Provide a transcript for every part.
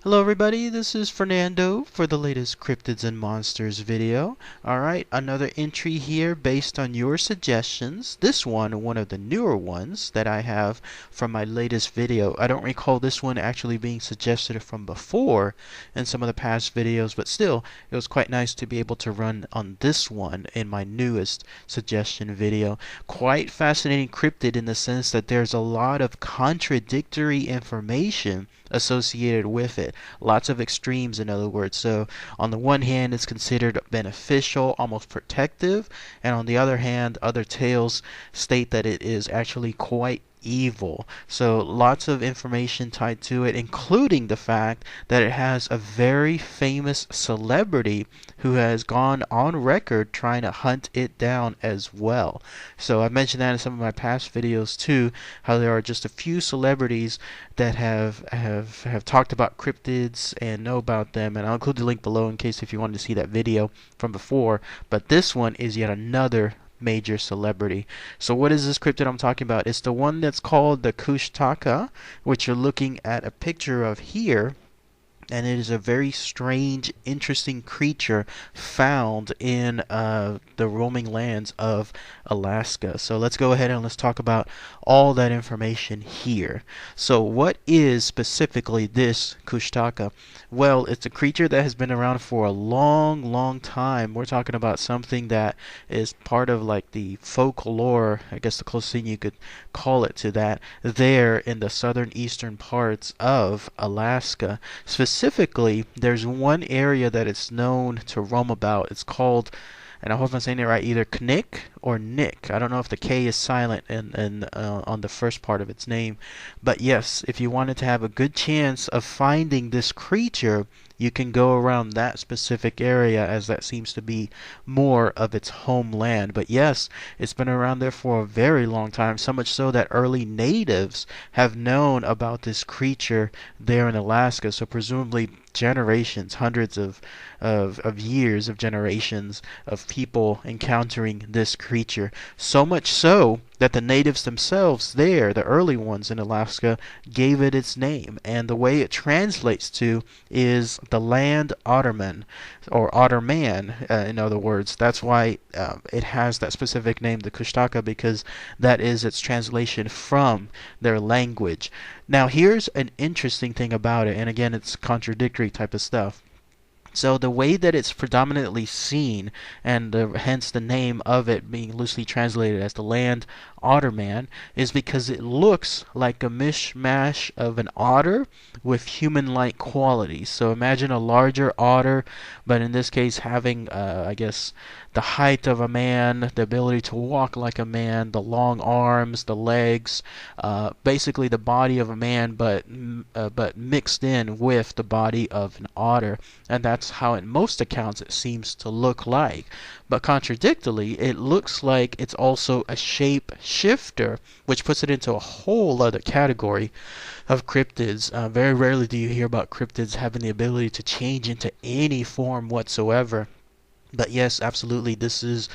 Hello everybody, this is Fernando for the latest Cryptids and Monsters video. Alright, another entry here based on your suggestions. This one of the newer ones that I have from my latest video. I don't recall this one actually being suggested from before in some of the past videos, but still, it was quite nice to be able to run on this one in my newest suggestion video. Quite fascinating cryptid in the sense that there's a lot of contradictory information associated with it. Lots of extremes, in other words. So, on the one hand, it's considered beneficial, almost protective, and on the other hand, other tales state that it is actually quite evil. So lots of information tied to it, including the fact that it has a very famous celebrity who has gone on record trying to hunt it down as well. So I mentioned that in some of my past videos too, how there are just a few celebrities that have talked about cryptids and know about them, and I'll include the link below in case if you wanted to see that video from before. But this one is yet another major celebrity. So what is this cryptid I'm talking about? It's the one that's called the Kushtaka, which you're looking at a picture of here. And it is a very strange, interesting creature found in the roaming lands of Alaska. So let's go ahead and let's talk about all that information here. So what is specifically this Kushtaka? Well, it's a creature that has been around for a long time. We're talking about something that is part of like the folklore, I guess the closest thing you could call it to that, there in the southern eastern parts of Alaska. Specifically, there's one area that it's known to roam about. It's called, and I hope I'm saying it right, either Knik or Nick. I don't know if the K is silent on the first part of its name. But yes, if you wanted to have a good chance of finding this creature, you can go around that specific area, as that seems to be more of its homeland. But yes, it's been around there for a very long time, so much so that early natives have known about this creature there in Alaska. So presumably generations, hundreds of years of generations of people encountering this creature. So much so that the natives themselves there, the early ones in Alaska, gave it its name. And the way it translates to is the land-otterman, or otterman, in other words. That's why it has that specific name, the Kushtaka, because that is its translation from their language. Now, here's an interesting thing about it, and again, it's contradictory type of stuff. So the way that it's predominantly seen, and hence the name of it being loosely translated as the land otterman, is because it looks like a mishmash of an otter with human-like qualities. So imagine a larger otter, but in this case having, I guess, the height of a man, the ability to walk like a man, the long arms, the legs, basically the body of a man, but mixed in with the body of an otter. And that's how in most accounts it seems to look like. But contradictorily, it looks like it's also a shape shifter, which puts it into a whole other category of cryptids. Very rarely do you hear about cryptids having the ability to change into any form whatsoever. But yes, absolutely, this is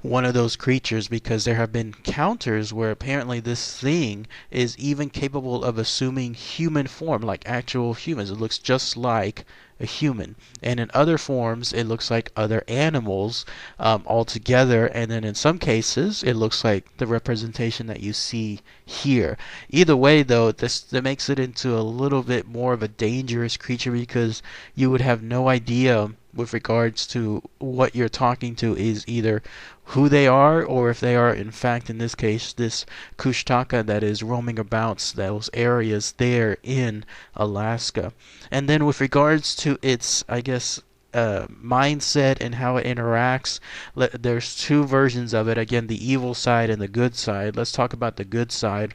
one of those creatures, because there have been encounters where apparently this thing is even capable of assuming human form, like actual humans. It looks just like a human, and in other forms it looks like other animals altogether, and then in some cases it looks like the representation that you see here. Either way though, that makes it into a little bit more of a dangerous creature, because you would have no idea with regards to what you're talking to is either who they are, or if they are in fact, in this case, this Kushtaka that is roaming about those areas there in Alaska. And then with regards to its, I guess, mindset and how it interacts, there's two versions of it. Again, the evil side and the good side. Let's talk about the good side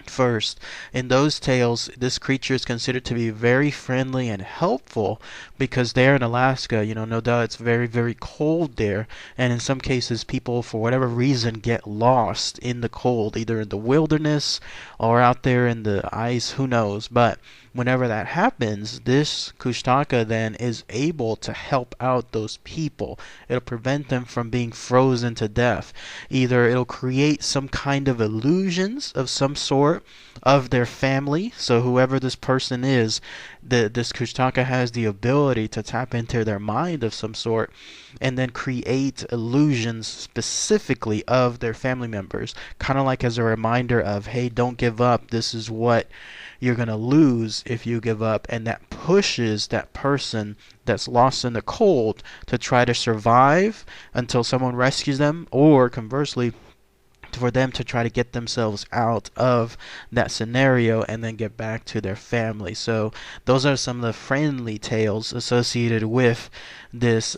first. In those tales, this creature is considered to be very friendly and helpful, because there in Alaska, no doubt it's very cold there, and in some cases people for whatever reason get lost in the cold, either in the wilderness or out there in the ice, who knows. But whenever that happens, this Kushtaka then is able to help out those people. It'll prevent them from being frozen to death. Either it'll create some kind of illusions of some sort, sort of their family. So whoever this person is, this Kushtaka has the ability to tap into their mind of some sort and then create illusions specifically of their family members, kind of like as a reminder of, hey, don't give up. This is what you're going to lose if you give up. And that pushes that person that's lost in the cold to try to survive until someone rescues them, or conversely, for them to try to get themselves out of that scenario and then get back to their family. So those are some of the friendly tales associated with this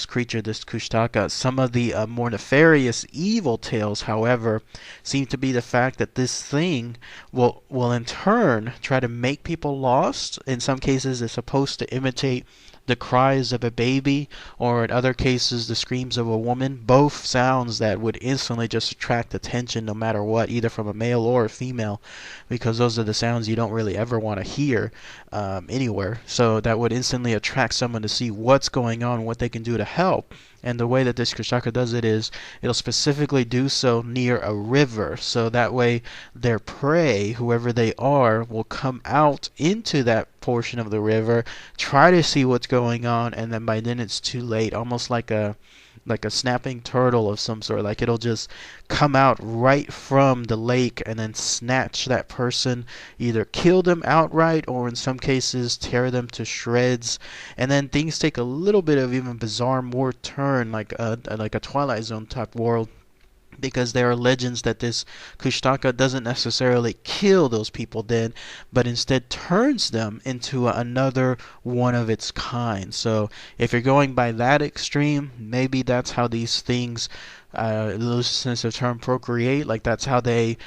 creature, this Kushtaka. Some of the more nefarious evil tales, however, seem to be the fact that this thing will in turn try to make people lost. In some cases, it's supposed to imitate the cries of a baby, or in other cases the screams of a woman, both sounds that would instantly just attract attention no matter what, either from a male or a female, because those are the sounds you don't really ever want to hear anywhere. So that would instantly attract someone to see what's going on, what they can do to help. And the way that this Kushtaka does it is it'll specifically do so near a river, so that way their prey, whoever they are, will come out into that portion of the river, try to see what's going on, and then by then it's too late, almost like a snapping turtle of some sort. Like it'll just come out right from the lake and then snatch that person, either kill them outright or in some cases tear them to shreds. And then things take a little bit of even bizarre more turn, like a Twilight Zone type world, because there are legends that this Kushtaka doesn't necessarily kill those people dead, but instead turns them into another one of its kind. So if you're going by that extreme, maybe that's how these things, lose sense of term, procreate. Like that's how they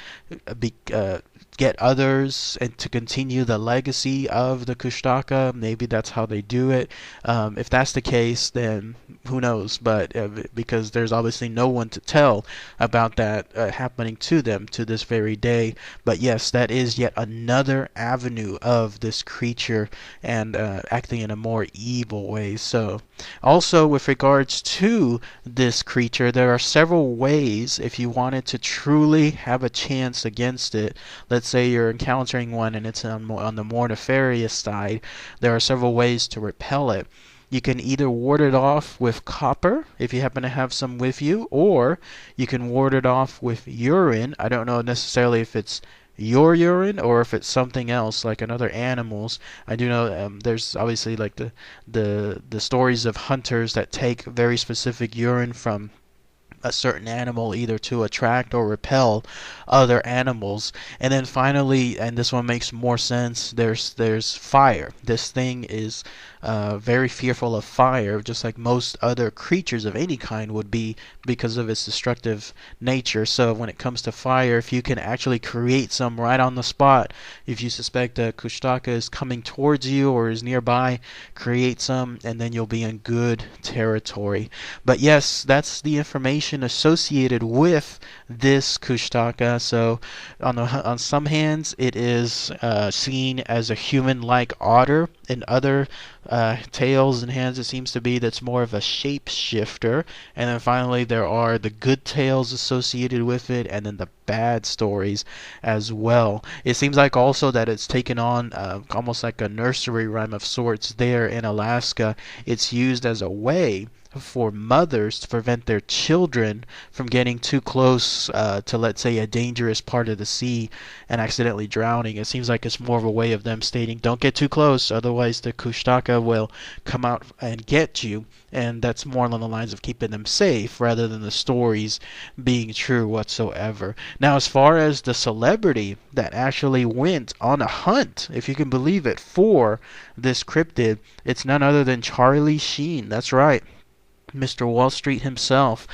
get others and to continue the legacy of the Kushtaka. Maybe that's how they do it. If that's the case, then who knows? But because there's obviously no one to tell about that happening to them to this very day. But yes, that is yet another avenue of this creature and acting in a more evil way. So also with regards to this creature, there are several ways if you wanted to truly have a chance against it. Let's say you're encountering one and it's on the more nefarious side, there are several ways to repel it. You can either ward it off with copper, if you happen to have some with you, or you can ward it off with urine. I don't know necessarily if it's your urine or if it's something else like another animal's. I do know there's obviously like the stories of hunters that take very specific urine from a certain animal either to attract or repel other animals. And then finally, and this one makes more sense, there's fire. This thing is very fearful of fire, just like most other creatures of any kind would be because of its destructive nature. So when it comes to fire, if you can actually create some right on the spot, if you suspect a Kushtaka is coming towards you or is nearby, create some and then you'll be in good territory. But yes, that's the information associated with this Kushtaka. So on some hands it is seen as a human-like otter. In other tales and hands, it seems to be that's more of a shapeshifter. And then finally there are the good tales associated with it, and then the bad stories as well. It seems like also that it's taken on almost like a nursery rhyme of sorts there in Alaska. It's used as a way for mothers to prevent their children from getting too close to, let's say, a dangerous part of the sea and accidentally drowning. It seems like it's more of a way of them stating, don't get too close, otherwise the Kushtaka will come out and get you. And that's more along the lines of keeping them safe rather than the stories being true whatsoever. Now, as far as the celebrity that actually went on a hunt, if you can believe it, for this cryptid, it's none other than Charlie Sheen. That's right, Mr. Wall Street himself.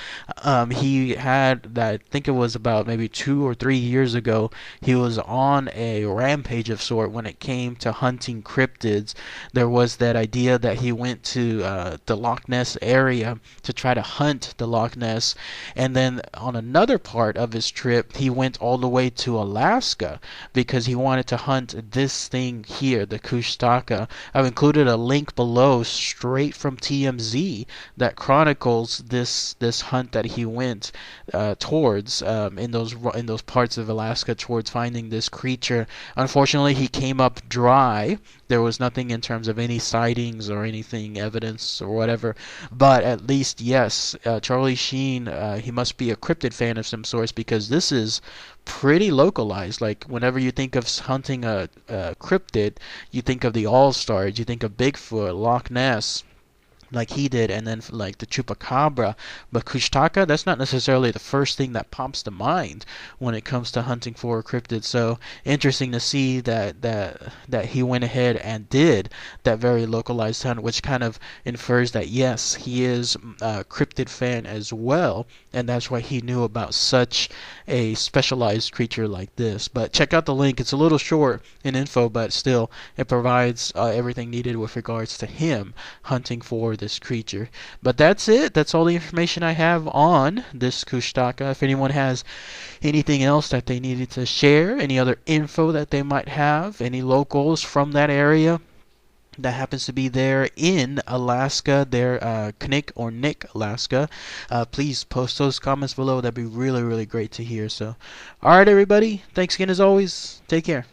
He had that, I think it was about maybe 2 or 3 years ago, he was on a rampage of sort when it came to hunting cryptids. There was that idea that he went to the Loch Ness area to try to hunt the Loch Ness, and then on another part of his trip he went all the way to Alaska because he wanted to hunt this thing here, the Kushtaka. I've included a link below straight from TMZ that chronicles this hunt that he went towards in those parts of Alaska towards finding this creature. Unfortunately, he came up dry. There was nothing in terms of any sightings or anything, evidence or whatever. But at least, yes, Charlie Sheen, he must be a cryptid fan of some sorts, because this is pretty localized. Like, whenever you think of hunting a cryptid, you think of the All-Stars, you think of Bigfoot, Loch Ness, like he did, and then like the chupacabra. But Kushtaka, that's not necessarily the first thing that pops to mind when it comes to hunting for a cryptid. So interesting to see that he went ahead and did that very localized hunt, which kind of infers that yes, he is a cryptid fan as well, and that's why he knew about such a specialized creature like this. But check out the link. It's a little short in info, but still it provides everything needed with regards to him hunting for this creature. But that's it. That's all the information I have on this Kushtaka. If anyone has anything else that they needed to share, any other info that they might have, any locals from that area that happens to be there in Alaska, there, Knik or Nick, Alaska, please post those comments below. That'd be really, really great to hear. So, all right, everybody. Thanks again as always. Take care.